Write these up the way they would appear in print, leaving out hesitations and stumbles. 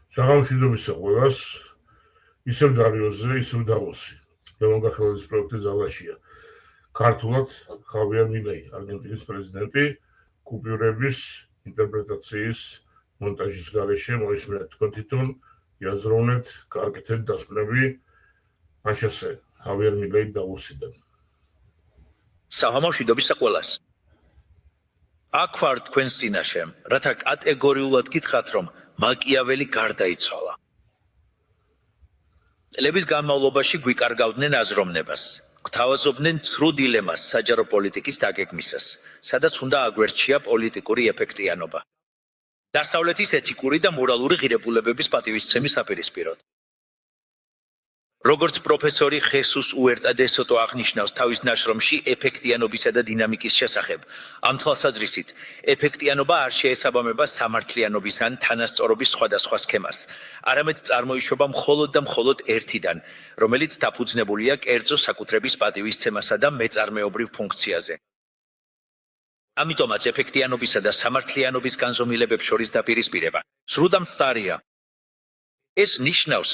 საღამოშვიდობისა ყველას, ისევ დარიოზე, ისევ დავოსი. ლევან-გახელაძის პროექტი ძალაშია. ქართულად ხავიარ მილეი, არგენტინის პრეზიდენტი, კუპიურების ინტერპრეტაციის მონტაჟის გარეშე მოისმენთ თქვენ თვითონ იაზროვნეთ, გააკეთეთ დასკვნები, მაშასე ხავიარ მილეი დავოსიდან. საღამოშვიდობისა ყველას. აქ ვარ თქვენს წინაშე, რათა კატეგორიულად გითხრათ, რომ მაკიაველი გარდაიცვალა. წლების განმავლობაში გვიკარგავდნენ აზროვნებას, გვთავაზობდნენ ცრუ დილემას საჯარო პოლიტიკის დაგეგმისას, სადაც უნდა აგვერჩია პოლიტიკური ეფექტიანობა. დასავლეთის ეთიკური და მორალური ღირებულებების პატივისცემის საპირისპიროდ. როგორც პროფესორი ხესუს უერტა დე სოტო აღნიშნავს თავის ნაშრომში ეფექტიანობისა და დინამიკის შესახებ, ამ თვალსაზრისით ეფექტიანობა არ შეესაბამება სამართლიანობის ან თანასწორობის სხვადასხვა სქემას, არამედ წარმოიშობა მხოლოდ და მხოლოდ ერთიდან, რომელიც დაფუძნებულია კერძო საკუთრების პატივისცემასა და მეწარმეობრივ ფუნქციაზე. ამიტომაც ეფექტიანობისა და სამართლიანობის განზომილებებს შორის დაპირისპირება სრულ და მწდარია. ეს ნიშნავს,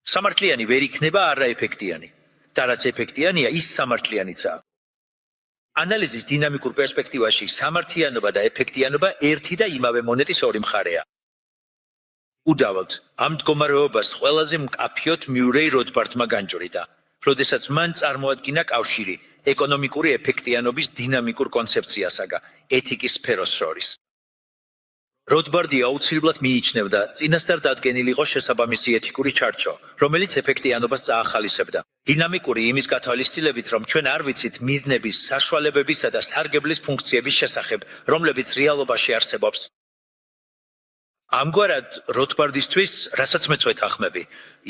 სამართლიანი ვერ იქნება არაეფექტიანი და რაც ეფექტიანია, ის სამართლიანიცაა. ანალიზის დინამიკურ პერსპექტივაში სამართლიანობა და ეფექტიანობა ერთი და იმავე მონეტის ორი მხარეა. უდავოდ, ამ მდგომარეობას ყველაზე მკაფიოდ მიურეი როთბართმა განჯვრიდა, როდესაც მან წარმოადგინა კავშირი ეკონომიკური ეფექტიანობის დინამიკურ კონცეფციასაგან ეთიკის სფეროს შორის. როთბარდი აუცილებლად მიიჩნევდა, წინასწარ დადგენილი იყო შესაბამისი ეთიკური ჩარჩო, რომელიც ეფექტიანობას წაახალისებდა. დინამიკური იმის გათვალისწინებით, რომ ჩვენ არ ვიცით მიზნების, საშუალებებისა და სარგებლის ფუნქციების შესახებ, რომლებიც რეალობაში არსებობს. ამგვარად, როთბარდისთვის, რასაც მეწვეთ ახმები,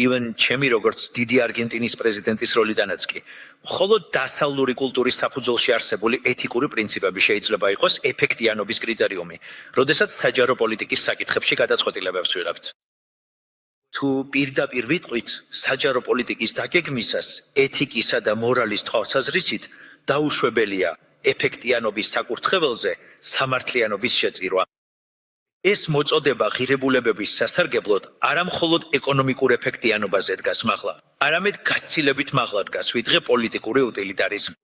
ივენ ჩემი როგორც დიდი არგენტინის პრეზიდენტის როლიდანაც კი, მხოლოდ დასავლური კულტურის საფუძველში არსებული ეთიკური პრინციპები შეიძლება იყოს ეფექტიანობის კრიტერიუმი, როდესაც საჯარო პოლიტიკის საკითხებში გადაწყვეტილებებს ვიღებთ. თუ პირდაპირ ვიტყვით, საჯარო პოლიტიკის დაგეგმისას, ეთიკისა და მორალის თვალსაზრისით დაუშვებელია ეფექტიანობის საკურთხეველზე სამართლიანობის შეწირვა. ეს მოწოდება ღირებულებების სასარგებლოდ არა მხოლოდ ეკონომიკურ ეფექტიანობაზე დგას მაღლა, არამედ გაცილებით მაღლა დგას ვიდრე პოლიტიკური უტილიტარიზმი.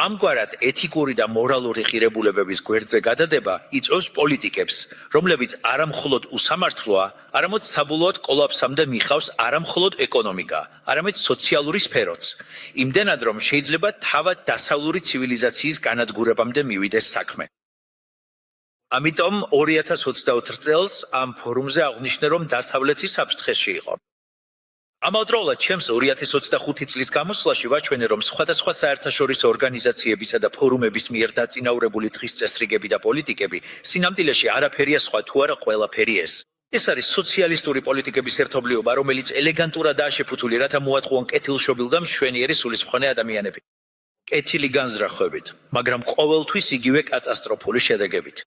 ამგვარად ეთიკური და მორალური ღირებულებების გვერდზე გადადება იწვევს პოლიტიკებს, რომლებიც არა მხოლოდ უსამართლოა, არამედ საბოლოოდ კოლაფსამდე მიხავს არა მხოლოდ ეკონომიკა, არამედ სოციალური სფეროც. იმდენად, რომ შეიძლება თავად დასავლური ცივილიზაციის განადგურებამდე მივიდეს საქმე. ამიტომ 2024 წელს ამ ფორუმზე აღვნიშნე, რომ დასავლეთი საფრთხეში იყო. ამავდროულად ჩემს 2025 წლის გამოსვლაში ვაჩვენე, რომ სხვადასხვა საერთაშორისო ორგანიზაციებისა და ფორუმების მიერ დაწინაურებული დღის წესრიგები და პოლიტიკები სინამდვილეში არაფერია სხვა თუ არა ყველაფერი ეს. ეს არის სოციალისტური პოლიტიკების ერთობლიობა, რომელიც ელეგანტურადაა შეფუთული, რათა მოატყუონ კეთილშობილ და მშვენიერი სულისმხოლე ადამიანები. კეთილი განზრახვებით, მაგრამ ყოველთვის იგივე კატასტროფული შედეგებით.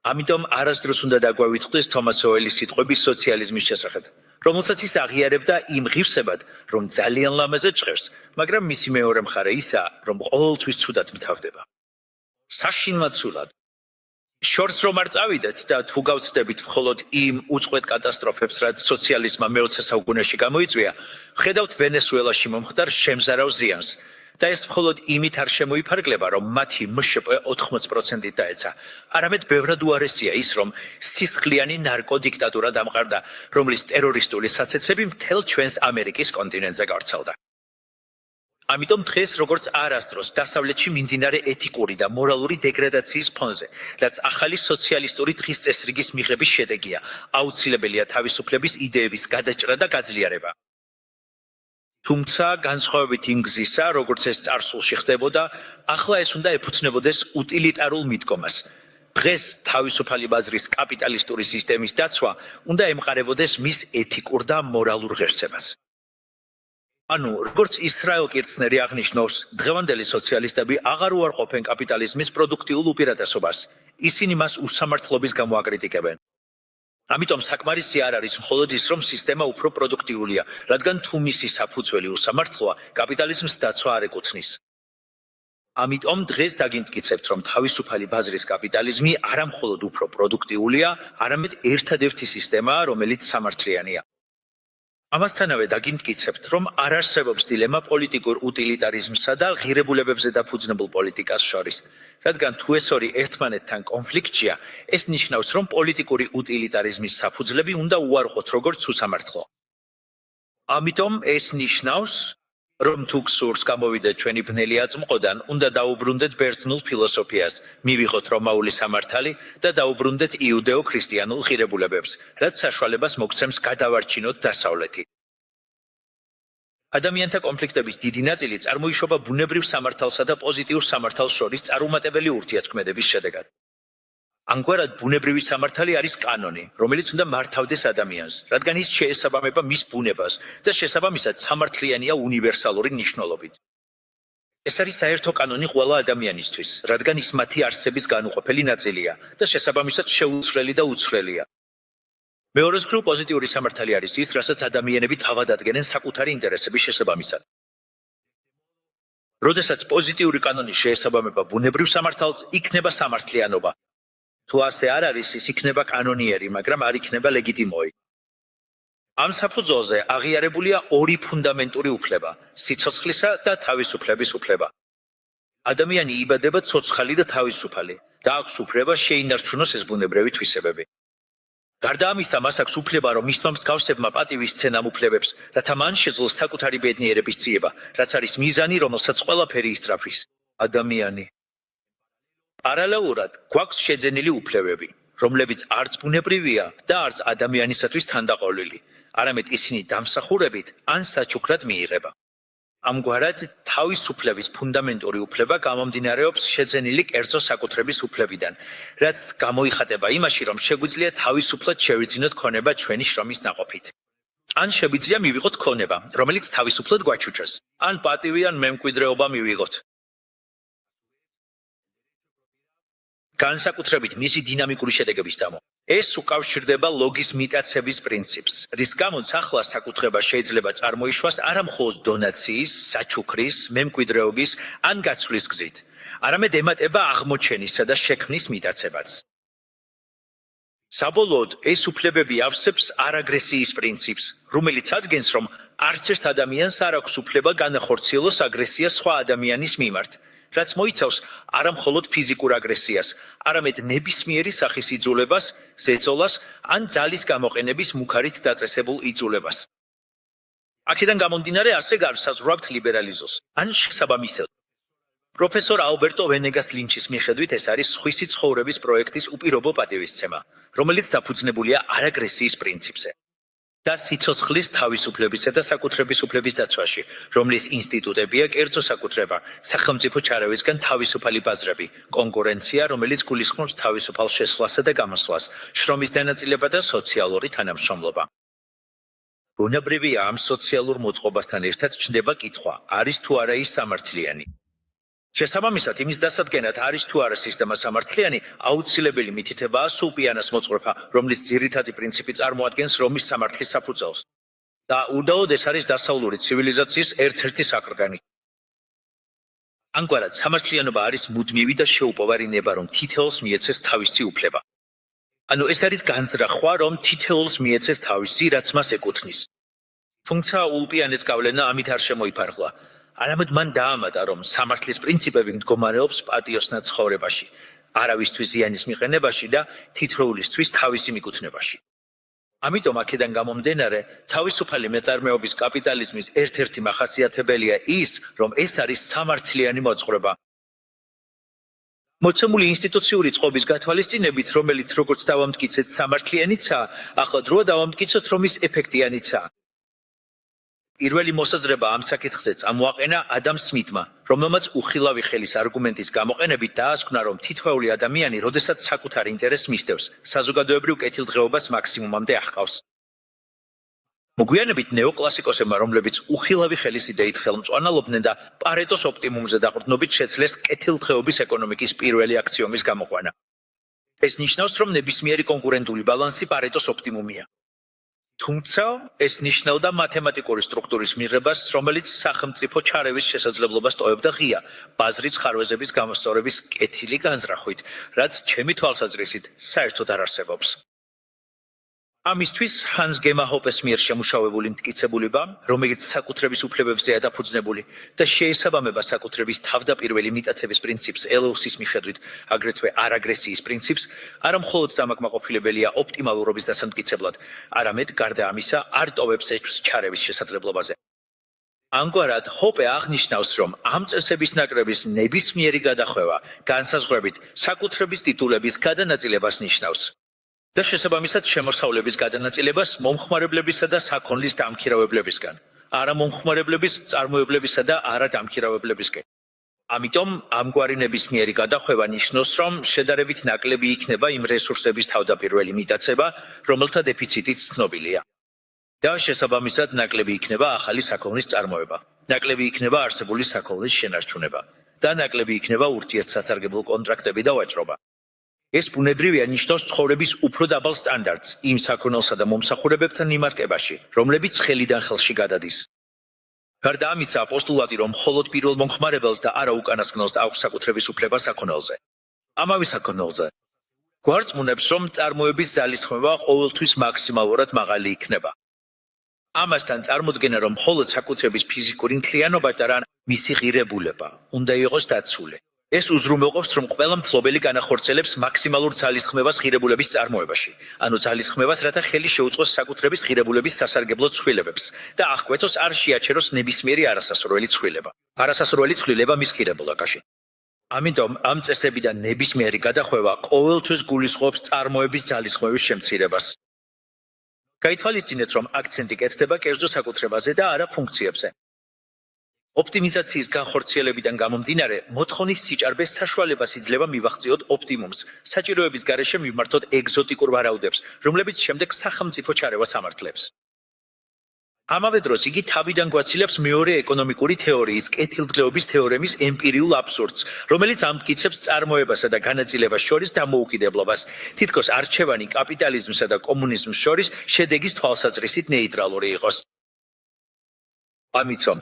ამიტომ არასდროს უნდა დაგვავიწყდეს თომას ოელის სიტყვები სოციალიზმის შესახებ, რომელსაც ის აღიარებდა იმ ღირსებად, რომ ძალიან ლამაზად ჭრევს, მაგრამ მისი მეორე მხარე ისაა, რომ ყოველთვის ცუდად მთავრდება. საშინლად ცუდად. შორს რომ არ წავიდეთ და თუ გავცდებით მხოლოდ იმ უწყვეტ კატასტროფებს, რაც სოციალიზმმა მე-20 საუკუნეში გამოიწვია, ხედავთ ვენესუელაში მომხდარ შემზარავ ზიანს. და ეს მხოლოდ იმით არ შემოიფარგლება, რომ მათი მშპ 80%-ით დაეცა. არამედ ბევრად უარესია ის, რომ სისხლიანი ნარკოდიქტატურა დამყარდა, რომლის ტერორისტული საცეცები მთელ ჩვენს ამერიკის კონტინენტზე გავრცელდა. ამიტომ დღეს როგორც არასდროს დასავლეთში მიმდინარე ეთიკური და მორალური დეგრადაციის ფონზე, რაც ახალი სოციალისტური დღის წესრიგის მიღების შედეგია, აუცილებელია თავისუფლების იდეების გადაჭრა და გაძლიერება. თუმცა განსხვავებით იმ გზისა, როგორც ეს წარსულში ხდებოდა, ახლა ეს უნდა ეფუძნებოდეს უტილიტარულ მიდგომას. დღეს თავისუფალი ბაზრის კაპიტალისტური სისტემის დაცვა უნდა ემყარებოდეს მის ეთიკურ და მორალურ ღირსებას. ანუ, როგორც ისრაელ კირცნერი აღნიშნავს, დღევანდელი სოციალისტები აღარ უარყოფენ კაპიტალიზმის პროდუქტიულ უპირატესობას. ისინი მას უსამართლობის გამო აკრიტიკებენ. ამიტომ საკმარისი არ არის მხოლოდ ის, რომ სისტემა უფრო პროდუქტიულია, რადგან თუ მისი საფუძველი უსამართლოა, კაპიტალიზმს დაცვა არ ეკუთვნის. ამიტომ დღეს დაგიმტკიცებთ, რომ თავისუფალი ბაზრის კაპიტალიზმი არა მხოლოდ უფრო პროდუქტიულია, არამედ ერთადერთი სისტემაა, რომელიც სამართლიანია. ამასთანავე დაგიმტკიცებთ, რომ არ არსებობს დილემა პოლიტიკურ უტილიტარიზმსა და ღირებულებებზე დაფუძნებულ პოლიტიკას შორის. რადგან თუ ეს ორი ერთმანეთთან კონფლიქტშია, ეს ნიშნავს, რომ პოლიტიკური უტილიტარიზმის საფუძვლები უნდა უარყოთ როგორც უსამართლო. ამიტომ ეს ნიშნავს, რომ თუ გსურს გამოვიდეთ ჩვენი ბნელი აწმყოდან, უნდა დაუბრუნდეთ ბერძნულ ფილოსოფიას, მივიღოთ რომაული სამართალი და დაუბრუნდეთ იუდეო-ქრისტიანულ ღირებულებებს, რაც საშუალებას მოგცემს გადავარჩინოთ დასავლეთი. ადამიანთა კონფლიქტების დიდი ნაწილი წარმოიშობა ბუნებრივ სამართალსა და პოზიტიურ სამართალს შორის წარუმატებელი ურთიერთქმედების შედეგად. ამგვარად ბუნებრივი სამართალი არის კანონი, რომელიც უნდა მართავდეს ადამიანს, რადგან ის შეესაბამება მის ბუნებას და შესაბამისად სამართლიანია უნივერსალური მნიშვნელობით. ეს არის საერთო კანონი ყველა ადამიანისთვის, რადგან ის მათი არსების განუყოფელი ნაწილია და შესაბამისად შეუცვლელი და უცვლელია. მეორე მხრივ პოზიტიური სამართალი არის ის, რასაც ადამიანები თავად ადგენენ საკუთარი ინტერესების შესაბამისად. როდესაც პოზიტიური კანონი შეესაბამება ბუნებრივ სამართალს, იქნება სამართლიანობა. თუ ასე არ არის, ის იქნება კანონიერი, მაგრამ არ იქნება ლეგიტიმური. ამ საფუძველზე აღიარებულია ორი ფუნდამენტური უფლება: სიცოცხლისა და თავისუფლების უფლება. ადამიანი იბადება ცოცხალი და თავისუფალი და აქვს უფლება შეინარჩუნოს ეს ბუნებრივი თვისებები. გარდა ამისა, მას აქვს უფლება, რომ მისმა მსგავსებმა პატივი სცენ ამ უფლებებს, რათა მან შეძლოს საკუთარი ბედნიერების ძიება, რაც არის მიზანი, რომელსაც ყველაფერი ისწრაფვის. ადამიანი. პარალელურად გვაქვს შეძენილი უფლებები, რომლებიც არც ბუნებრივია და არც ადამიანისათვის თანდაყოლილი, არამედ ისინი დამსახურებით ან საჩუქრად მიიღება. ამგვარად, თავისუფლების ფუნდამენტური უფლება გამომდინარეობს შეძენილი კერძო საკუთრების უფლებიდან, რაც გამოიხატება იმაში, რომ შეგვიძლია თავისუფლად შევიძინოთ ქონება ჩვენი შრომის ნაყოფით. ან შეგვიძლია მივიღოთ ქონება, რომელიც თავისუფლად გვაჩუქრას, ან პატივი ან მემკვიდრეობა მივიღოთ. განსაკუთრებით მისი დინამიკური შედეგების გამო. ეს უკავშირდება ლოგის მიტაცების პრინციპს, რის გამოც ახლა საკუთრება შეიძლება წარმოიშვას არა მხოლოდ დონაციის, საჩუქრის, მემკვიდრეობის ან გაცვლის გზით, არამედ ემატება აღმოჩენისა და შექმნის მიტაცებაც. საბოლოოდ, ეს უფლებები ავსებს არაგრესიის პრინციპს, რომელიც ადგენს, რომ არც ერთ ადამიანს არ აქვს უფლება განახორციელოს აგრესია სხვა ადამიანის მიმართ, რაც მოიცავს არა მხოლოდ ფიზიკურ აგრესიას, არამედ ნებისმიერი სახის იძულებას, ზეწოლას ან ძალის გამოყენების მუქარით დაწესებულ იძულებას. აქედან გამომდინარე ასე განსაზღვრავთ ლიბერალიზმს, ან შესაბამისად. პროფესორ ალბერტო ვენეგას ლინჩის მიხედვით ეს არის სხვისი ცხოვრების პროექტის უპირობო პატივისცემა, რომელიც დაფუძნებულია არაგრესიის პრინციპზე. და სიცოცხლის თავისუფლებისა და საკუთრების უფლების დაცვაში, რომლის ინსტიტუტებია კერძო საკუთრება, სახელმწიფო ჩარევისგან თავისუფალი ბაზრები, კონკურენცია, რომელიც გულისხმობს თავისუფალ შესვლასა და გამოსვლას, შრომის დანაწილება და სოციალური თანამშრომლობა. ბუნებრივია ამ სოციალურ მოწყობასთან ერთად ჩნდება კითხვა, არის თუ არა ის სამართლიანი. შესაბამისად, იმის დასადგენად არის თუ არა სისტემა სამართლიანი, აუცილებელი მითითებაა სულპიანას მოწყობა, რომლის ძირითადი პრინციპი წარმოადგენს რომის სამართლის საფუძველს. და უდაოდ ეს არის დასავლური ცივილიზაციის ერთ-ერთი საკრგანი. ამგვარად, სამართლიანობა არის მუდმივი და შეუპოვარი ნება, რომ თითოეულს მიეცეს თავისი უფლება. ანუ ეს არის განზრახვა, რომ თითოეულს მიეცეს თავისი, რაც მას ეკუთვნის. თუმცა ულპიანეს გავლენა ამით არ შემოიფარგლა. არამედ მან დაამატა, რომ სამართლის პრინციპები მდგომარეობს პატიოსნად ცხოვრებაში, არავისთვის ზიანის მიყენებაში და თითოეულისთვის თავისი მიკუთვნებაში. ამიტომ აქედან გამომდინარე, თავისუფალი მეწარმეობის კაპიტალიზმის ერთ-ერთი მახასიათებელია ის, რომ ეს არის სამართლიანი მოძღვრება. მოცემული ინსტიტუციური წყობის გათვალისწინებით, რომელიც როგორც დავამტკიცეთ სამართლიანიცაა, ახლა დროა დავამტკიცოთ, რომ ის ეფექტიანიცაა. პირველი მოსაზრება ამ საკითხზე წამოაყენა ადამ სმითმა, რომელმაც უხილავი ხელის არგუმენტის გამოყენებით დაასკვნა, რომ თითოეული ადამიანი, როდესაც საკუთარ ინტერესს მისდევს, საზოგადოებრივ კეთილდღეობას მაქსიმუმამდე აღყავს. მოგვიანებით ნეოკლასიკოსებმა, რომლებიც უხილავი ხელის იდეით ხელმძღვანელობდნენ და პარეტოს ოპტიმუმზე დაყრდნობით შეძლეს კეთილდღეობის ეკონომიკის პირველი აქსიომის გამოყვანა. ეს ნიშნავს, რომ ნებისმიერი კონკურენტული ბალანსი პარეტოს ოპტიმუმია. თუმცა ეს ნიშნავდა მათემატიკური სტრუქტურის მიღებას, რომელიც სახელმწიფო ჩარევის შესაძლებლობას ტოვებდა ღია ბაზრის ხარვეზების გამოსწორების კეთილი განზრახვით, რაც ჩემი თვალსაზრისით საერთოდ არ არსებობს. ამისთვის ჰანს გემაჰოპეს მიერ შემუშავებული მტკიცებულება, რომელიც საკუთრების უფლებებზეა დაფუძნებული და შეესაბამება საკუთრების თავდაპირველი მიტაცების პრინციპს ელოუსის მიხედვით, აგრეთვე არაგრესიის პრინციპს, არა მხოლოდ დამაკმაყოფილებელია ოპტიმალურობის დასამტკიცებლად, არამედ გარდა ამისა არ ტოვებს ეჭვს ჩარევის შესაძლებლობაზე. ამგვარად, ჰოპე აღნიშნავს, რომ ამ წესების ნაკრების ნებისმიერი გადახვევა განსაზღვრებით საკუთრების ტიტულების გადანაწილებას ნიშნავს. და შესაბამისად შემოსავლების გადანაწილებას მომხმარებლებისა და საქონლის დამქირავებლებისგან, არა მომხმარებლების, წარმოებლებისა და არა დამქირავებლებისკენ. ამიტომ ამგვარი ნებისმიერი გადახვევა ნიშნავს, რომ შედარებით ნაკლები იქნება იმ რესურსების თავდაპირველი მიტაცება, რომელთა დეფიციტიც ცნობილია. და შესაბამისად ნაკლები იქნება ახალი საქონლის წარმოება, ნაკლები იქნება არსებული საქონლის შენარჩუნება და ნაკლები იქნება ურთიერთსასარგებლო კონტრაქტები და ვაჭრობა. ეს ბუნებრივია ნიშნავს ცხოვრების უფრო დაბალ სტანდარტს იმ საქონელსა და მომსახურებებთან მიმართებაში, რომლებიც ხელიდან ხელში გადადის. გარდა ამისა, პოსტულატი, რომ მხოლოდ პირველ მომხმარებელს და არა უკანასკნელს აქვს საკუთრების უფლება საქონელზე. ამავე საქონელზე. გვარწმუნებს, რომ წარმოების ძალისხმევა ყოველთვის მაქსიმალურად მაღალი იქნება. ამასთან წარმოდგენა, რომ მხოლოდ საკუთრების ფიზიკური მთლიანობა და რა მისი ღირებულება უნდა იყოს დაცული. ეს უზრუნველყოფს, რომ ყველა მფლობელი განახორციელებს მაქსიმალურ ძალისხმევას ღირებულების წარმოებაში, ანუ ძალისხმევას, რათა ხელი შეუწყოს საკუთრების ღირებულების სასარგებლო ცვლილებებს და აღკვეთოს არ შეაჩეროს ნებისმიერი არასასურველი ცვლილება. არასასურველი ცვლილება მის ღირებულობაში. ამიტომ ამ წესებიდან ნებისმიერი გადახვევა ყოველთვის გულისხმობს წარმოების ძალისხმევის შემცირებას. გაითვალისწინეთ, რომ აქცენტი კეთდება კერძო საკუთრებაზე და არა ფუნქციებზე. ოპტიმიზაციის განხორციელებიდან გამომდინარე, მოთხოვნის სიჭარბეს საშუალებას იძლევა მივაღწიოთ ოპტიმუმს, საჭიროების გარეშე მიმართოთ ეგზოტიკურ ვარაუდებს, რომლებიც შემდეგ სახელმწიფო ჩარევას ამართლებს. ამავე დროს იგი თავიდან გვაცილებს მეორე ეკონომიკური თეორიის, კეთილდღეობის თეორემის ემპირიულ აბსურდს, რომელიც ამტკიცებს წარმოებასა და განაწილებას შორის დამოუკიდებლობას, თითქოს არჩევანი კაპიტალიზმსა და კომუნიზმს შორის შედეგის თვალსაზრისით ნეიტრალური იყოს. ამიტომ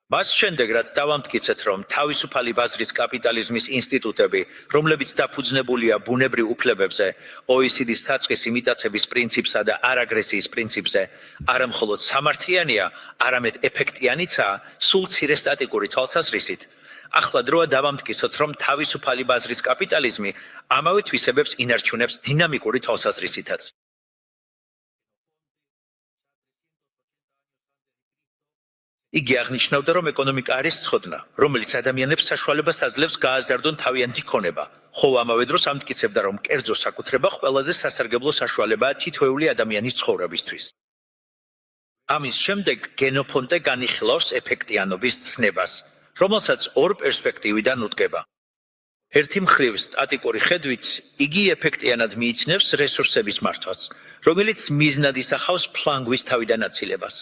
მას შემდეგ, რაც დავამტკიცეთ, რომ თავისუფალი ბაზრის კაპიტალიზმის ინსტიტუტები, რომლებიც დაფუძნებულია ბუნებრივ უფლებებზე, OECD-ის საწყისი მიტაცების პრინციპსა და არაგრესიის პრინციპზე, არა მხოლოდ სამართლიანია, არამედ ეფექტიანიცაა, სულ მცირე სტატიკური თვალსაზრისით. ახლა დროა დავამტკიცოთ, რომ თავისუფალი ბაზრის კაპიტალიზმი ამავე თვისებებს ინარჩუნებს დინამიკური თვალსაზრისითაც. იგი აღნიშნავდა, რომ ეკონომიკა არის ცხოდნა, რომელიც ადამიანებს საშუალებას აძლევს გააზრდონ თავიანთი ქონება, ხოლო ამავე დროს ამტკიცებდა, რომ კერძო საკუთრება ყველაზე სასარგებლო საშუალებაა თითოეული ადამიანის ცხოვრებისთვის. ამის შემდეგ გენოფონტე განიხილავს ეფექტიანობის ცნებას, რომელსაც ორ პერსპექტივიდან უდგება. ერთი მხრივ სტატიკური ხედვით, იგი ეფექტიანად მიიჩნევს რესურსების მართვას, რომელიც მიზნად ისახავს ფლანგვის თავიდან აცილებას.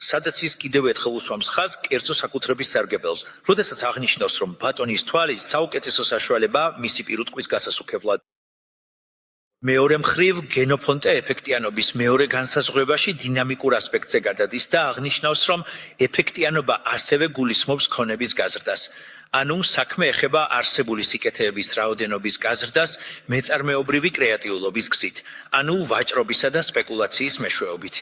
სადაც ის კიდევ ერთხელ უსვამს ხაზს კერძო საკუთრების სარგებელს, როდესაც აღნიშნავს, რომ ბატონის თვალი საუკეთესო საშუალებაა მისი პირუტყვის გასასუქებლად. მეორე მხრივ, გენოფონტე ეფექტიანობის მეორე განსაზღვრებაში დინამიკურ ასპექტზე გადადის და აღნიშნავს, რომ ეფექტიანობა ასევე გულისხმობს ქონების გაზრდას. ანუ საქმე ეხება არსებული სიკეთეების რაოდენობის გაზრდას მეწარმეობრივი კრეატიულობის გზით, ანუ ვაჭრობისა და სპეკულაციის მეშვეობით.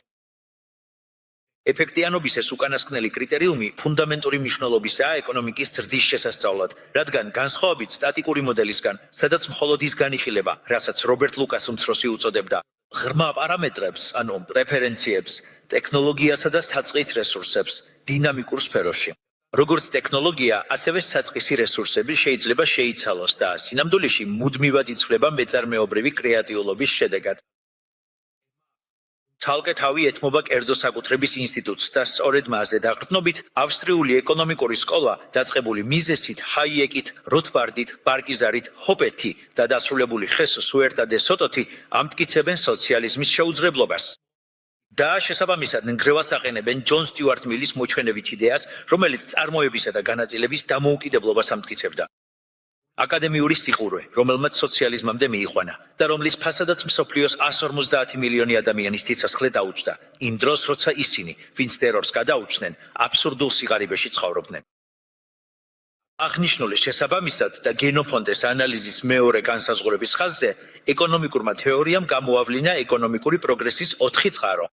ეფექტიანობის ეს უკანასკნელი კრიტერიუმი ფუნდამენტური მნიშვნელობისაა ეკონომიკის ზრდის შესასწავლად, რადგან განსხვავებით სტატიკური მოდელისგან, სადაც მხოლოდ ის განიხილება, რასაც რობერტ ლუკას უმცროსი უწოდებდა, ღრმა პარამეტრებს, ანუ პრეფერენციებს, ტექნოლოგიასა და საწყის რესურსებს, დინამიკურ სფეროში. როგორც ტექნოლოგია, ასევე საწყისი რესურსები შეიძლება შეიცალოს და სინამდვილეში მუდმივად იცვლება მეწარმეობრივი კრეატიულობის შედეგად. ცალკე თავი ეთმობა კერძო საკუთრების ინსტიტუტს და სწორედ მასზე დაყრდნობით ავსტრიული ეკონომიკური სკოლა დაწყებული მიზესით, ჰაიეკით, როთბარდით, პარკიზარით, ჰოპეთი და დასრულებული ხეს სუერტა დე სოტოთი ამტკიცებენ სოციალიზმის შეუძლებლობას. და შესაბამისად ნგრევას აყენებენ ჯონ სტიუარტ მილის მოჩვენებით იდეას, რომელიც წარმოებისა და განაწილების დამოუკიდებლობას ამტკიცებდა. აკადემიური სიყურვე, რომელმაც სოციალიზმამდე მიიყვანა და რომლის ფასადაც მსოფლიოს 150 მილიონი ადამიანის სიცოცხლე დაუჭდა, იმ დროს, როცა ისინი, ვინც ტერორს გადაუჩნენ, აბსურდულ სიღარიბეში ცხოვრობდნენ. აღნიშნული შესაბამისად და გენოფონდეს ანალიზის მეორე განსაზღვრების ხაზზე, ეკონომიკურმა თეორიამ გამოავლინა ეკონომიკური პროგრესის 4 წყარო.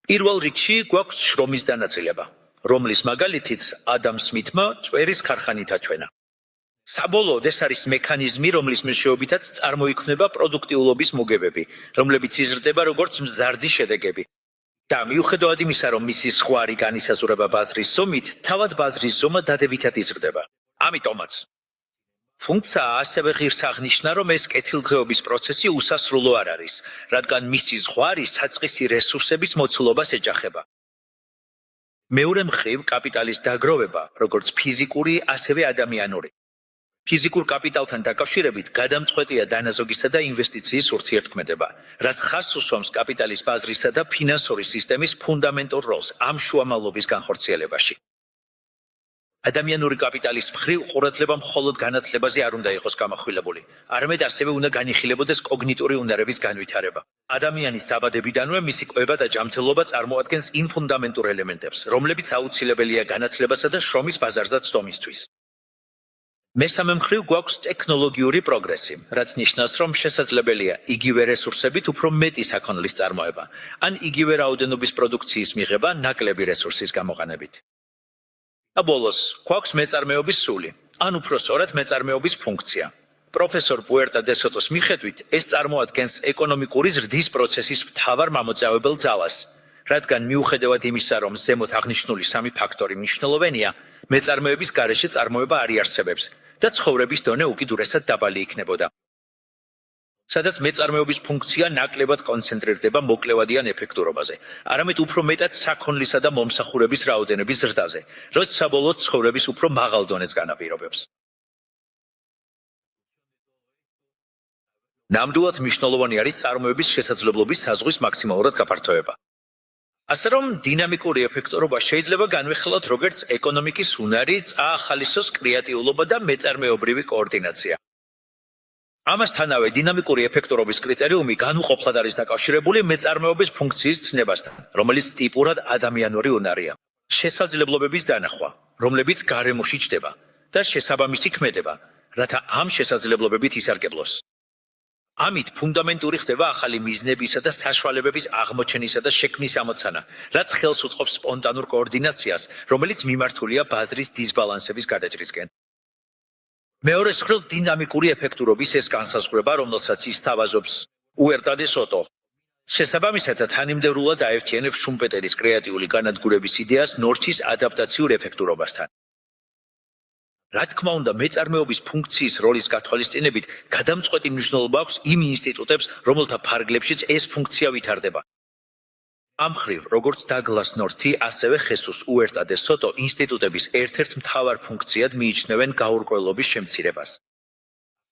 პირველ რიგში გვაქვს შრომის დანაწილება, რომლის მაგალითიც ადამ სმითმა წვერის ქარხანით აჩვენა. საბოლოოდ ეს არის მექანიზმი, რომლის მეშვეობითაც წარმოიქმნება პროდუქტიულობის მოგებები, რომლებიც იზრდება როგორც მზარდი შედეგები. და მიუხედავად იმისა, რომ მისი სხვარი განისაზღვრება ბაზრის ზომით, თავად ბაზრის ზომა დადებითად იზრდება. ამიტომაც ფუნქცია ასევე ღირს აღნიშნა, რომ ეს კეთილდღეობის პროცესი უსასრულო არ არის, რადგან მისი ზღვარი საწყისი რესურსების მოცულობას ეჯახება. მეორე მხრივ კაპიტალის დაგროვება, როგორც ფიზიკური, ასევე ადამიანური. ფიზიკურ კაპიტალთან დაკავშირებით გადამწყვეტია დანაზოგისა და ინვესტიციის ურთიერთქმედება, რაც ხაზს უსვამს კაპიტალის ბაზრისა და ფინანსური სისტემის ფუნდამენტურ როლს ამ შუამავლობის განხორციელებაში. ადამიანური კაპიტალის მხრივ ყურადღება მხოლოდ განათლებაზე არ უნდა იყოს გამახვილებული, არამედ ასევე უნდა განიხილებოდეს კოგნიტური უნარების განვითარება. ადამიანის დაბადებიდანვე მისი კვება და ჯანმრთელობა წარმოადგენს იმ ფუნდამენტურ ელემენტებს, რომლებიც აუცილებელია განათლებასა და შრომის ბაზარზე ცდომისთვის. მესამე მხრივ გვაქვს ტექნოლოგიური პროგრესი, რაც ნიშნავს, რომ შესაძლებელია იგივე რესურსებით უფრო მეტი საქონლის წარმოება, ან იგივე რაოდენობის პროდუქციის მიღება ნაკლები რესურსის გამოყენებით. და ბოლოს, გვაქვს მეწარმეობის სული, ან უფრო სწორად მეწარმეობის ფუნქცია. პროფესორ პუერტა დე სოტოს მიხედვით, ეს წარმოადგენს ეკონომიკური ზრდის პროცესის მთავარ მამოძრავებელ ძალას, რადგან მიუხედავად იმისა, რომ ზემოთ აღნიშნული სამი ფაქტორი მნიშვნელოვანია, მეწარმეების გარეშე წარმოება არ იარსებებს და ცხოვრების დონე უკიდურესად დაბალი იქნებოდა. სადაც მეწარმეობის ფუნქცია ნაკლებად კონცენტრირდება მოკლევადიან ეფექტურობაზე, არამედ უფრო მეტად საქონლისა და მომსახურების რაოდენობის ზრდაზე, რაც საბოლოოდ ცხოვრების უფრო მაღალ დონეს განაპირობებს. ნამდვილად მნიშვნელოვანი არის წარმოების შესაძლებლობის საზღვის მაქსიმალურად გაფართოება. ასე რომ დინამიკური ეფექტურობა შეიძლება განვიხილოთ როგორც ეკონომიკის უნარი, წაახალისოს კრეატიულობა და მეწარმეობრივი კოორდინაცია. ამასთანავე დინამიკური ეფექტურობის კრიტერიუმი განუყოფლად არის დაკავშირებული მეწარმეობის ფუნქციის ცნებასთან, რომელიც ტიპურად ადამიანური უნარია. შესაძლებლობების დანახვა, რომლებიც გარემოში ჩდება და შესაბამისი ქმედება, რათა ამ შესაძლებლობებით ისარგებლოს. ამით ფუნდამენტური ხდება ახალი მიზნებისა და საშუალებების აღმოჩენისა და შექმნის ამოცანა, რაც ხელს უწყობს სპონტანურ კოორდინაციას, რომელიც მიმართულია ბაზრის დისბალანსების გადაჭრისკენ. მეორე მხრივ დინამიკური ეფექტურობის ეს განსაზღვრება, რომელსაც ისთავაზობს უერტა დე სოტო, შესაბამისად თანმიმდევრულად აერთიანებს შუმპეტერის კრეატიული განადგურების იდეას ნორჩის ადაპტაციურ ეფექტურობასთან. რა თქმა უნდა, მეწარმეობის ფუნქციის როლის გათვალისწინებით გადამწყვეტი მნიშვნელობა აქვს იმ ინსტიტუტებს, რომელთა ფარგლებშიც ეს ფუნქცია ვითარდება. ამ მხრივ, როგორც დაგლას ნორთი, ასევე ხესუს უერტა დე სოტო ინსტიტუტების ერთ-ერთ მთავარ ფუნქციად მიიჩნევენ გაურკვევლობის შემცირებას.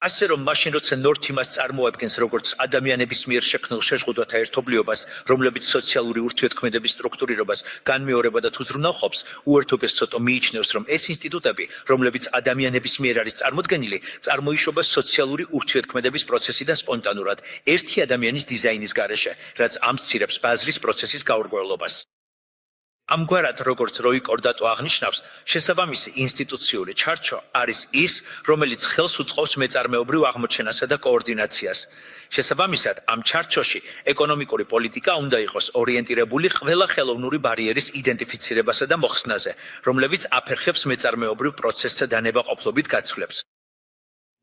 ასე რომ მაშინ როცა ნორთი მას წარმოადგენს როგორც ადამიანების მიერ შექმნილ შეჟღუდვათა ერთობლიობას, რომლებიც სოციალური ურთიერთქმედების სტრუქტურირებას განმეორება და უზრუნავყოფს, უერტა დე სოტო მიიჩნევს, რომ ეს ინსტიტუტები, რომლებიც ადამიანების მიერ არის წარმოდგენილი, წარმოიშობა სოციალური ურთიერთქმედების პროცესიდან სპონტანურად, ერთი ადამიანის დიზაინის გარეშე, რაც ამცირებს ბაზრის პროცესის გაურკვევლობას. ამგვარად, როგორც როი კორდატო აღნიშნავს, შესაბამისი ინსტიტუციური ჩარჩო არის ის, რომელიც ხელს უწყობს მეწარმეობრივ აღმოჩენასა და კოორდინაციას. შესაბამისად, ამ ჩარჩოში ეკონომიკური პოლიტიკა უნდა იყოს ორიენტირებული ყველა ხელოვნური ბარიერის იდენტიფიცირებასა და მოხსნაზე, რომლებიც აფერხებს მეწარმეობრივ პროცესსა დანებაყოფლობით გაცვლებს.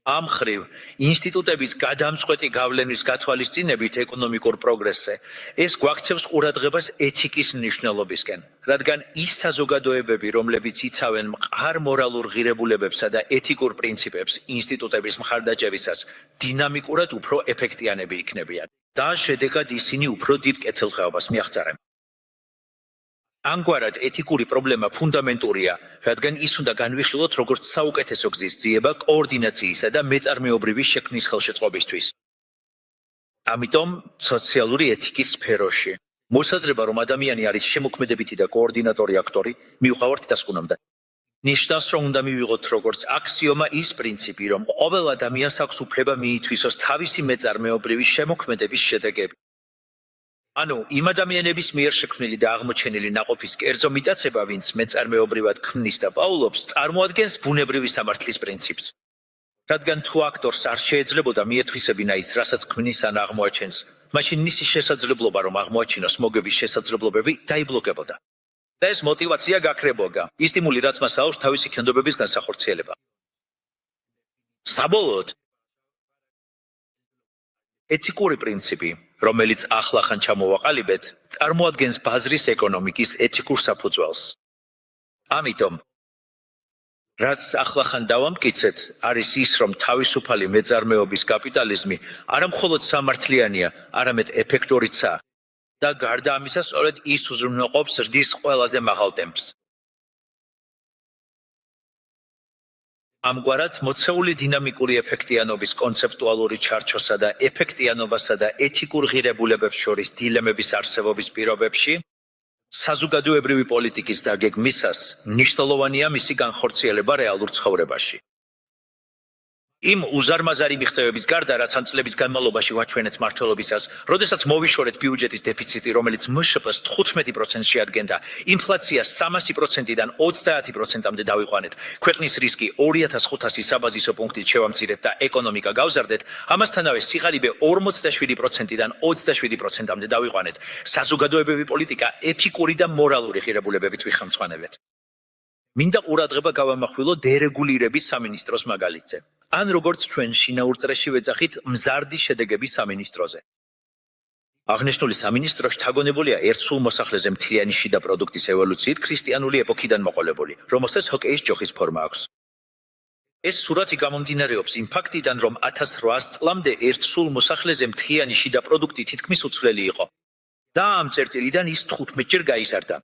ამ მხრივ, ინსტიტუტების გადამწყვეტი გავლენის გათვალისწინებით ეკონომიკურ პროგრესზე, ეს გვაქცევს ყურადღებას ეთიკის მნიშვნელობისკენ, რადგან ის საზოგადოებები, რომლებიც იცავენ მყარ მორალურ ღირებულებებსა და ეთიკურ პრინციპებს ინსტიტუტების მხარდაჭერისას, დინამიკურად უფრო ეფექტიანები იქნებიან და შედეგად ისინი უფრო დიდ კეთილდღეობას მიაღწევენ. ამგვარად ეთიკური პრობლემა ფუნდამენტურია, რადგან ის უნდა განვიხილოთ როგორც საუკეთესო გზის ძიება კოორდინაციისა და მეწარმეობრივი შექმნის ხელშეწყობისთვის. ამიტომ სოციალური ეთიკის სფეროში მოსაზრება, რომ ადამიანი არის შემოქმედებითი და კოორდინატორი აქტორი, მიუხედავად დასკვნამდე. ნიშნავს, რომ უნდა მივიღოთ როგორც აქსიომა ის პრინციპი, რომ ყოველ ადამიანს აქვს უფლება მიითვისოს თავისი მეწარმეობრივი შემოქმედების შედეგები. ანუ იმ ადამიანების მიერ შექმნილი და აღმოჩენილი ნაყოფის კერძო მიტაცება, ვინც მეწარმეობრივად ქმნის და პაულობს, წარმოადგენს ბუნებრივი სამართლის პრინციპს. რადგან თუ აქტორს არ შეეძლებოდა მიეთვისებინა ის, რასაც ქმნის ან აღმოაჩენს, მაშინ მისი შესაძლებლობა, რომ აღმოაჩინოს მოგების შესაძლებლობები, დაიბლოკებოდა. და ეს мотивация გაქრებოდა, ის სტიმული, რაც მას აუს თავისი ქენდობების განსახორციელება. საბოლოოდ, ეთიკური პრინციპი, რომელიც ახლახან ჩამოვაყალიბეთ, წარმოადგენს ბაზრის ეკონომიკის ეთიკურ საფუძველს. ამიტომ, რაც ახლახან დავამტკიცეთ, არის ის, რომ თავისუფალი მეწარმეობის კაპიტალიზმი არა მხოლოდ სამართლიანია, არამედ ეფექტურიცაა. და გარდა ამისა, სწორედ ის უზრუნველყოფს ზრდის ყველაზე მაღალ ტემპს. ამგვარად, მოცეული დინამიკური ეფექტიანობის კონცეპტუალური ჩარჩოსა და ეფექტიანობასა და ეთიკურ ღირებულებებს შორის დილემების არსებობის პირობებში, საზოგადოებრივი პოლიტიკის დაგეგმისას მნიშვნელოვანია მისი განხორციელება რეალურ ცხოვრებაში. იმ უზარმაზარი მიღწევების გარდა, რაც ამ წლების განმავლობაში ვაჩვენეთ მმართველობისას, როდესაც მოვიშორეთ ბიუჯეტის დეფიციტი, რომელიც მშპ-ს 15%-ში შეადგენდა, ინფლაცია 300%-დან 30%-მდე დავიყვანეთ, ქვეყნის რისკი 2500 საბაზისო პუნქტით შევამცირეთ და ეკონომიკა გავზარდეთ, ამასთანავე სიღარიბე 47%-დან 27%-მდე დავიყვანეთ, საზოგადოებრივი პოლიტიკა ეთიკური და მორალური ღირებულებებით ვიხამწვანებთ. მინდა ყურადღება გავამახვილო დერეგულირების სამინისტროს მაგალითზე. ან როგორც ჩვენ შინაურ წრეში ვეძახით მზარდი შედეგების სამინისტროზე. აღნიშნული სამინისტრო შთაგონებულია ერთსულ მოსახლეზე მთლიანი შიდა პროდუქტის ევოლუციით ქრისტიანული ეპოქიდან მოყოლებული, რომელსაც ჰოკეის ჯოხის ფორმა აქვს. ეს სურათი გამომდინარეობს იმ ფაქტიდან, რომ 1800 წლამდე ერთსულ მოსახლეზე მთლიანი შიდა პროდუქტი თითქმის უცვლელი იყო. და ამ წერტილიდან ის 15 ჯერ გაიზარდა.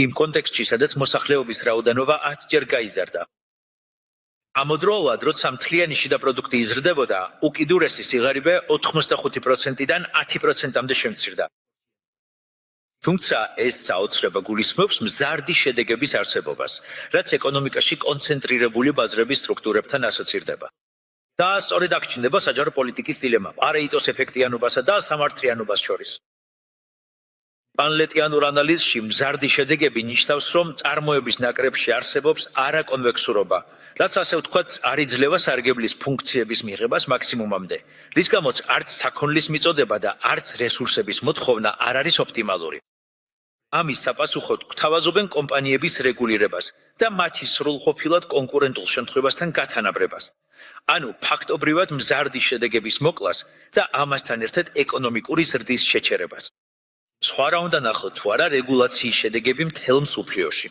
იმ კონტექსტში, სადაც მოსახლეობის რაოდენობა 10 ჯერ გაიზარდა. ამოდროულად, როცა მთლიანი შიდა პროდუქტი იზრდებოდა, უკიდურესი სიღარიბე 85%-დან 10%-მდე შემცირდა. თუმცა ეს საოცრება გულისხმობს მზარდი შედეგების არსებობას, რაც ეკონომიკაში კონცენტრირებული ბაზრების სტრუქტურებთან ასოცირდება. და სწორედ აქ ჩნდება საჯარო პოლიტიკის დილემა, პარეიტოს ეფექტიანობასა და სამართლიანობას შორის. პანლეტიანურ ანალიზში მზარდი შედეგები ნიშნავს, რომ წარმოების ნაკრებში არსებობს არაკონვექსურობა, რაც ასე ვთქვათ, არ იძლევა სარგებლის ფუნქციების მიღებას მაქსიმუმამდე, რის გამოც არც საქონლის მიწოდება და არც რესურსების მოთხოვნა არ არის ოპტიმალური. ამის საპასუხოდ გვთავაზობენ კომპანიების რეგულირებას და მათი სრულყოფილად კონკურენტულ შემთხვევასთან გათანაბრებას. ანუ ფაქტობრივად მზარდი შედეგების მოკლას და ამასთან ერთად ეკონომიკური ზრდის შეჩერებას. სხვა რა უნდა ნახოთ თუ არა რეგულაციის შედეგები მთელ მსოფლიოში.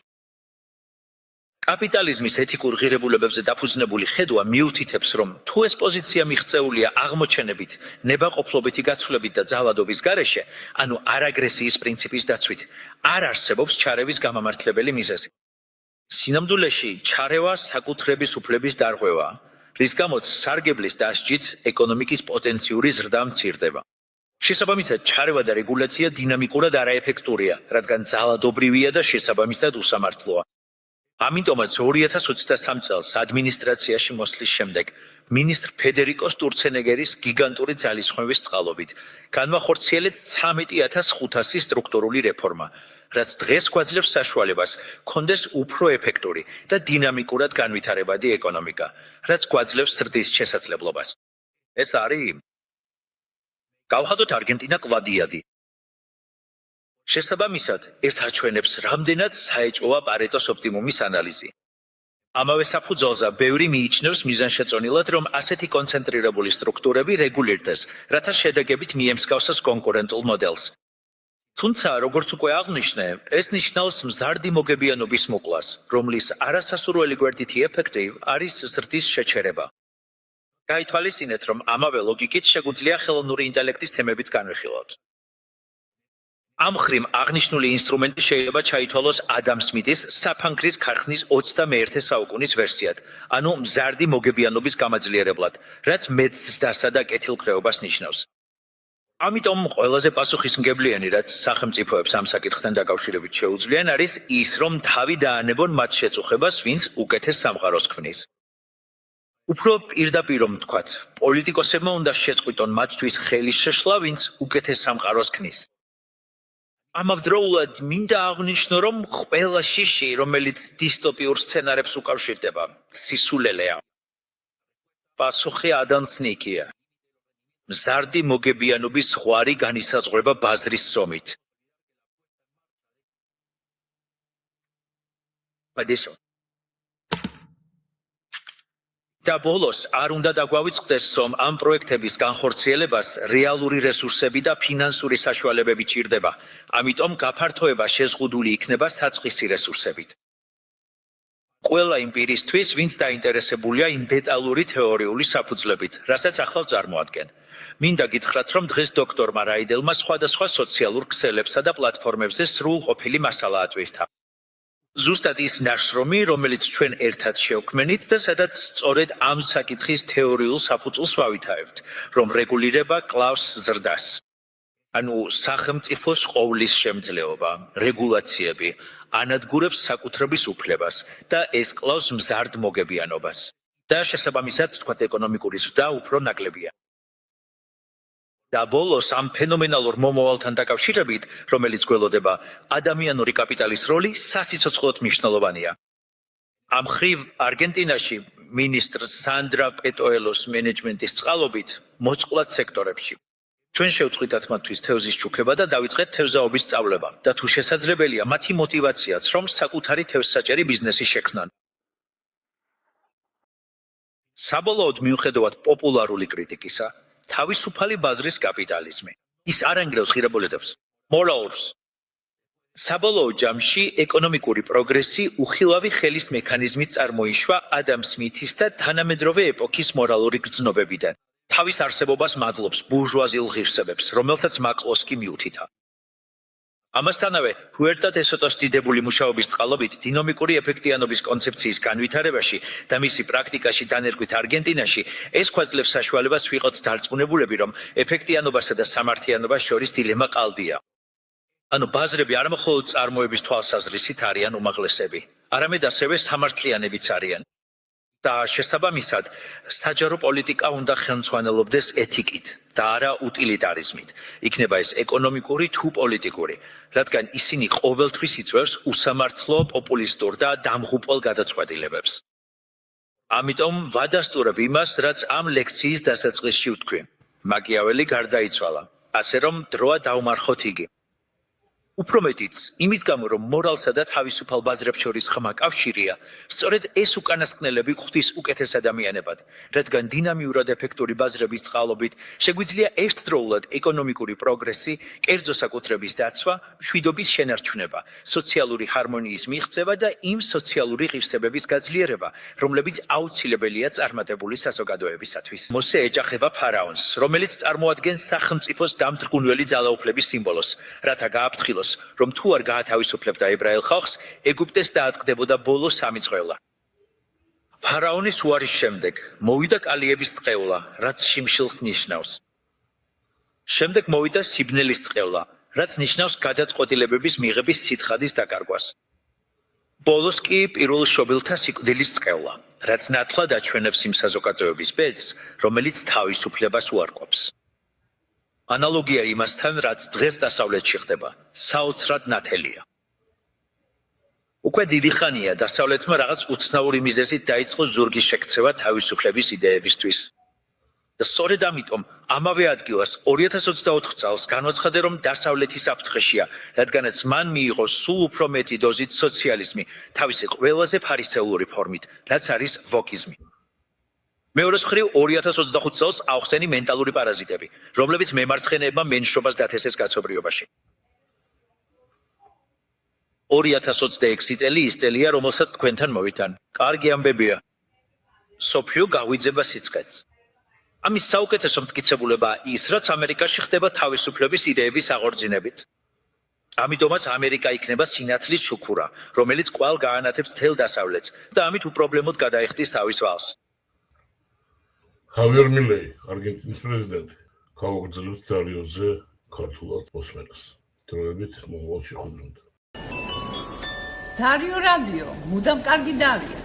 კაპიტალიზმის ეთიკურ ღირებულებებზე დაფუძნებული ხედვა მიუთითებს, რომ თუ ეს პოზიცია მიღწეულია აღმოჩენებით, ნებაყოფლობითი გაცვლებით და ძალადობის გარეშე, ანუ არაგრესიის პრინციპის დაცვით, არ არსებობს ჩარევის გამამართლებელი მიზეზი. სინამდვილეში ჩარევა საკუთრების უფლების დარღვევაა, რის გამოც სარგებლის დასჯით ეკონომიკის პოტენციური ზრდა მცირდება. შესაბამისად, ჩარევა და რეგულაცია დინამიკურად არაეფექტურია, რადგან ძალადობრივია და შესაბამისად უსამართლოა. ამიტომაც 2023 წელს ადმინისტრაციაში მოსვლის შემდეგ მინისტრ ფედერიკო სტურცენეგერის გიგანტური ძალისხმევის წყალობით განვახორციელეთ 13,500 სტრუქტურული რეფორმა, რაც დღეს გვაძლევს საშუალებას კონდეს უფრო ეფექტური და დინამიკურად განვითარებადი ეკონომიკა, რაც გვაძლევს ზრდის შესაძლებლობას. ეს არის გავხადოთ არგენტინა კვადიადი. შესაბამისად, ეს აჩვენებს, რამდენად საეჭვოა პარეტოს ოპტიმუმის ანალიზი. ამავე საფუძველზე ბევრი მიიჩნევს მიზანშეწონილად, რომ ასეთი კონცენტრირებული სტრუქტურები რეგულირდეს, რათა შედეგებით მიემსგავსოს კონკურენტულ მოდელს. თუმცა, როგორც უკვე აღნიშნე, ეს ნიშნავს მზარდი მოგებიანობის მოკლას, რომლის არასასურველი გვერდითი ეფექტი არის ზრდის შეჩერება. გაითვალისწინეთ, რომ ამავე ლოგიკით შეგვიძლია ხელოვნური ინტელექტის თემებიც განვიხილოთ. ამ ხრივ აღნიშნული ინსტრუმენტი შეიძლება ჩაითვალოს ადამ სმითის საფანქრის ქარხნის 21 საუკუნის ვერსიად, ანუ მზარდი მოგებიანობის გამაძლიერებლად, რაც მეტ ზრდასა და კეთილკრეობას ნიშნავს. ამიტომ ყველაზე პასუხისმგებლიანი, რაც სახელმწიფოებს ამ საკითხთან დაკავშირებით შეუძლიან, არის ის, რომ თავი დაანებონ მათ შეწუხებას, ვინც უკეთეს სამყაროს ქმნის. უფრო პირდაპირ რომ ვთქვათ, პოლიტიკოსებმა უნდა შეწყვიტონ მათთვის ხელის შეშლა, ვინც უკეთეს სამყაროს ქმნის. ამავდროულად მინდა აღნიშნო, რომ ყველა შიში, რომელიც დისტოპიურ სცენარებს უკავშირდება, სისულელეა. პასუხი ადანცნიკია. მზარდი მოგებიანობის ზღვარი განისაზღვრება ბაზრის ზომით. და ბოლოს არ უნდა დაგვავიწყდეს, რომ ამ პროექტების განხორციელებას რეალური რესურსები და ფინანსური საშუალებები ჭირდება, ამიტომ გაფართოება შეზღუდული იქნება საწყისი რესურსებით. ყველა იმ პირისთვის, ვინც დაინტერესებულია იმ დეტალური თეორიული საფუძვლებით, რასაც ახლა წარმოადგენ. მინდა გითხრათ, რომ დღეს დოქტორმა რაიდელმა სხვადასხვა სოციალურ ქსელებსა და პლატფორმებზე სრულყოფილი მასალა ატვირთა. ზუსტად ის ნაშრომი, რომელიც ჩვენ ერთად შევქმნით და სადაც სწორედ ამ საკითხის თეორიულ საფუძვლს ვავითარებთ, რომ რეგულირება კლავს ზრდას. ანუ სახელმწიფოს ყოვლის შემძლეობა, რეგულაციები ანადგურებს საკუთრების უფლებას და ეს კლავს მზარდ მოგებიანობას. და შესაბამისად, თქვათ, ეკონომიკური ზრდა უფრო ნაკლებია. და ბოლოს ამ ფენომენალურ მომავალთან დაკავშირებით, რომელიც გველოდება, ადამიანური კაპიტალის როლი სასიცოცხლოდ მნიშვნელოვანია. ამ ხრივ არგენტინაში მინისტრ სანდრა პეტოელოს მენეჯმენტის წყალობით მოწყვლად სექტორებში. ჩვენ შევწყვიტათ მათთვის თევზის ჩუქება და დავიწყეთ თევზაობის სწავლება და თუ შესაძლებელია მათი мотиваციაც, რომ საკუთარი თევზსაჭერი ბიზნესი შექმნან. საბოლოოდ მიუხედავად პოპულარული კრიტიკისა, თავისუფალი ბაზრის კაპიტალიზმი. ის არ ანგრევს ღირებულებებს, მორალს. საბოლოო ჯამში ეკონომიკური პროგრესი უხილავი ხელის მექანიზმით წარმოიშვა ადამ სმითის და თანამედროვე ეპოქის მორალური გრძნობებიდან. თავის არსებობას მადლობს ბურჟუაზიულ ღირსებებს, რომელთაც მაკლოსკი მიუთითა. ამასთანავე, ჰუერტა დე სოტოს დიდებული მუშაობის წყალობით დინამიკური ეფექტიანობის კონცეფციის განვითარებაში და მისი პრაქტიკაში დანერგვით არგენტინაში, ეს გვაძლევს საშუალებას ვიყოთ დარწმუნებულები, რომ ეფექტიანობასა და სამართლიანობას შორის დილემა ყალბია. ანუ ბაზრები არ მხოლოდ წარმოების თვალსაზრისით არიან უმაღლესები, არამედ ასევე სამართლიანებიც არიან. და შესაბამისად, საჯარო პოლიტიკა უნდა ხელმძღვანელობდეს ეთიკით და არა უტილიტარიზმით. იქნება ეს ეკონომიკური თუ პოლიტიკური, რადგან ისინი ყოველთვის იწვევს უსამართლო, პოპულისტურ და დამღუპვალ გადაწყვეტილებებს. ამიტომ ვადასტურებ იმას, რაც ამ ლექციის დასაწყისში ვთქვი. მაკიაველი გარდაიცვალა, ასე რომ დროა დავმარხოთ იგი. უფრო მეტიც, იმის გამო, რომ მორალსა და თავისუფალ ბაზრებს შორის ხმა კავშირია, სწორედ ეს უკანასკნელები ღვთის უკეთეს ადამიანებად, რადგან დინამიურად ეფექტური ბაზრების წყალობით შეგვიძლია ერთდროულად ეკონომიკური პროგრესი, კერძო საკუთრების დაცვა, მშვიდობის შენარჩუნება, სოციალური ჰარმონიის მიღწევა და იმ სოციალური ღირსებების გაძლიერება, რომლებიც აუცილებელია წარმატებული საზოგადოებისათვის. მოსე ეჯახება ფარაონს, რომელიც წარმოადგენს სახელმწიფოს დამთრგუნველი ძალაუფლების სიმბოლოს, რათა გააფრთხილოს, რომ თუ არ გაათავისუფლებდა ებრაელ ხალხს, ეგვიპტეს დაატყდებოდა ბოლო 3 წვეულა. ფარაონის უარის შემდეგ მოვიდა კალიების ტყეულა, რაც შიმშილს ნიშნავს. შემდეგ მოვიდა სიბნელის ტყეულა, რაც ნიშნავს გადაწყვეტილებების მიღების სითხადის დაკარგვას. ბოლოს კი პირველ შობილთა სიკვდილის ტყეულა, რაც ნათლად აჩვენებს იმ საზოგადოების ბედს, რომელიც თავისუფლებას უარყოფს. ანალოგია იმასთან, რაც დღეს დასავლეთში ხდება, საოცრად ნათელია. უკვე დიდი ხანია დასავლეთმა რაღაც უცნაური მიზეზით დაიწყო ზურგის შექცევა თავისუფლების იდეებისთვის. და სწორედ ამიტომ ამავე ადგილას 2024 წელს განაცხადა, რომ დასავლეთი საფრთხეშია, რადგანაც მან მიიღო სულ უფრო მეტი დოზით სოციალიზმი, თავისი ყველაზე ფარისეულური ფორმით, რაც არის ვოკიზმი. მეორეს მხრივ 2025 წელს ავხსენი მენტალური პარაზიტები, რომლებიც მემარცხენეებმა მენშრობას დათესეს კაცობრიობაში. 2026 წელი ის წელია, რომელსაც თქვენთან მოვითან. კარგი ამბებია. სოფიო გაღვიძება სიცხეს. ამის საუკეთესო მტკიცებულებაა ის, რაც ამერიკაში ხდება თავისუფლების იდეების აღორძინებით. ამიტომაც ამერიკა იქნება სინათლის შუქურა, რომელიც კვლავ გაანათებს მთელ დასავლეთს და ამით უპრობლემოდ გადაიხდის თავის ვალს. ხავიერ მილეი, არგენტინის პრეზიდენტი. გავაგრძელებთ დარიოზე ქართულად მოსმენას. დროებით მომავალში ხვდებით. დარიო რადიო, მუდამ კარგი დარია.